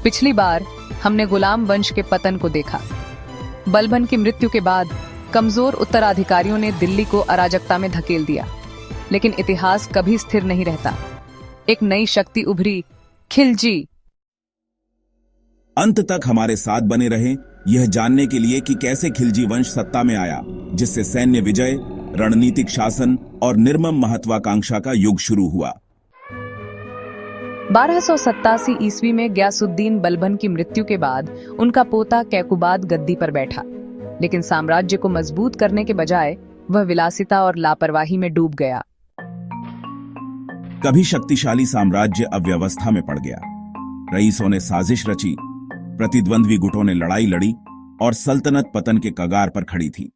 पिछली बार हमने गुलाम वंश के पतन को देखा। बलबन की मृत्यु के बाद कमजोर उत्तराधिकारियों ने दिल्ली को अराजकता में धकेल दिया, लेकिन इतिहास कभी स्थिर नहीं रहता। एक नई शक्ति उभरी, खिलजी। अंत तक हमारे साथ बने रहें यह जानने के लिए कि कैसे खिलजी वंश सत्ता में आया, जिससे सैन्य विजय, रणनीतिक शासन और निर्मम महत्वाकांक्षा का युग शुरू हुआ। 1287 ईस्वी में गयासुद्दीन बलबन की मृत्यु के बाद उनका पोता कैकुबाद गद्दी पर बैठा, लेकिन साम्राज्य को मजबूत करने के बजाय वह विलासिता और लापरवाही में डूब गया। कभी शक्तिशाली साम्राज्य अव्यवस्था में पड़ गया। रईसों ने साजिश रची, प्रतिद्वंद्वी गुटों ने लड़ाई लड़ी और सल्तनत पतन के कगार पर खड़ी थी।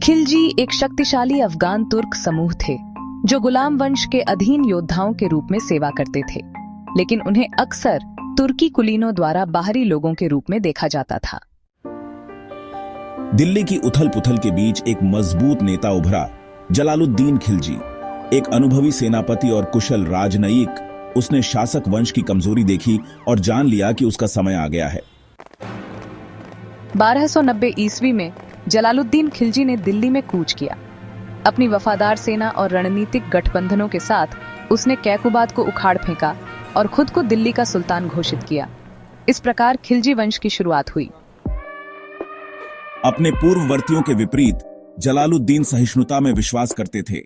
खिलजी एक शक्तिशाली अफगान तुर्क समूह थे जो गुलाम वंश के अधीन योद्धाओं के रूप में सेवा करते थे, लेकिन उन्हें अक्सर तुर्की कुलीनों द्वारा बाहरी लोगों के रूप में देखा जाता था। दिल्ली की उथल पुथल के बीच एक मजबूत नेता उभरा, जलालुद्दीन खिलजी। एक अनुभवी सेनापति और कुशल राजनयिक। उसने शासक वंश की कमजोरी देखी और जान लिया कि उसका समय आ गया है। 1290 ईस्वी में जलालुद्दीन खिलजी ने दिल्ली में कूच किया। अपनी वफादार सेना और रणनीतिक गठबंधनों के साथ उसने कैकुबाद को उखाड़ फेंका और खुद को दिल्ली का सुल्तान घोषित किया। इस प्रकार खिलजी वंश की शुरुआत हुई। अपने पूर्ववर्तियों के विपरीत जलालुद्दीन सहिष्णुता में विश्वास करते थे।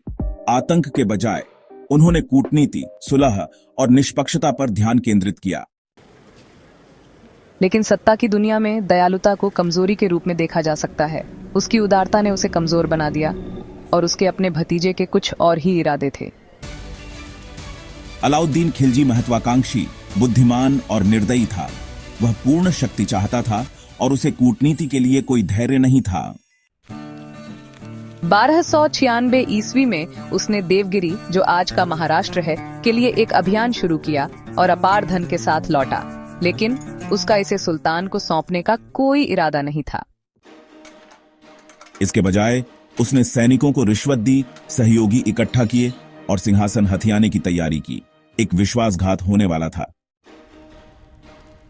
आतंक के बजाय उन्होंने कूटनीति, सुलह और निष्पक्षता पर ध्यान केंद्रित किया। लेकिन सत्ता की दुनिया में दयालुता को कमजोरी के रूप में देखा जा सकता है। उसकी उदारता ने उसे कमजोर बना दिया और उसके अपने भतीजे के कुछ और ही इरादे थे। अलाउद्दीन खिलजी महत्वाकांक्षी, बुद्धिमान और निर्दयी था। वह पूर्ण शक्ति चाहता था और उसे कूटनीति के लिए कोई धैर्य नहीं था। 1296 ईस्वी में उसने देवगिरी, जो आज का महाराष्ट्र है, के लिए एक अभियान शुरू किया और अपार धन के साथ लौटा, लेकिन उसका इसे सुल्तान को सौंपने का कोई इरादा नहीं था। इसके बजाय उसने सैनिकों को रिश्वत दी, सहयोगी इकट्ठा किए और सिंहासन हथियाने की तैयारी की। एक विश्वासघात होने वाला था।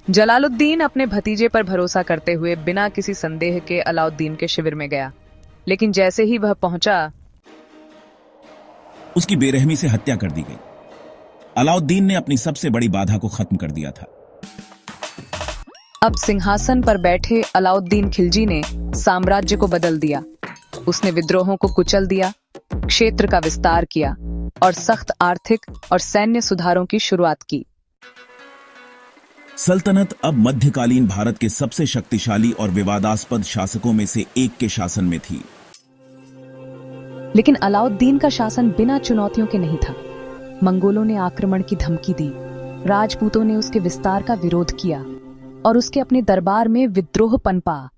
जलालुद्दीन अपने भतीजे पर भरोसा करते हुए बिना किसी संदेह के अलाउद्दीन के शिविर में गया, लेकिन जैसे ही वह पहुंचा, उसकी बेरहमी से हत्या कर दी गई। अलाउद्दीन ने अपनी सबसे बड़ी बाधा को खत्म कर दिया था। अब सिंहासन पर बैठे अलाउद्दीन खिलजी ने साम्राज्य को बदल दिया। उसने विद्रोहों को कुचल दिया, क्षेत्र का विस्तार किया और सख्त आर्थिक और सैन्य सुधारों की शुरुआत की। सल्तनत अब मध्यकालीन भारत के सबसे शक्तिशाली और विवादास्पद शासकों में से एक के शासन में थी। लेकिन अलाउद्दीन का शासन बिना चुनौतियों के नहीं था। मंगोलों ने आक्रमण की धमकी दी, राजपूतों ने उसके विस्तार का विरोध किया और उसके अपने दरबार में विद्रोह पनपा।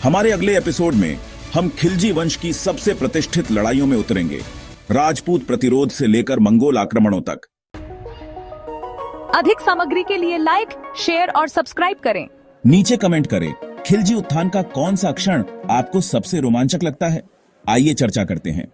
हमारे अगले एपिसोड में हम खिलजी वंश की सबसे प्रतिष्ठित लड़ाइयों में उतरेंगे, राजपूत प्रतिरोध से लेकर मंगोल आक्रमणों तक। अधिक सामग्री के लिए लाइक, शेयर और सब्सक्राइब करें। नीचे कमेंट करें, खिलजी उत्थान का कौन सा क्षण आपको सबसे रोमांचक लगता है? आइए चर्चा करते हैं।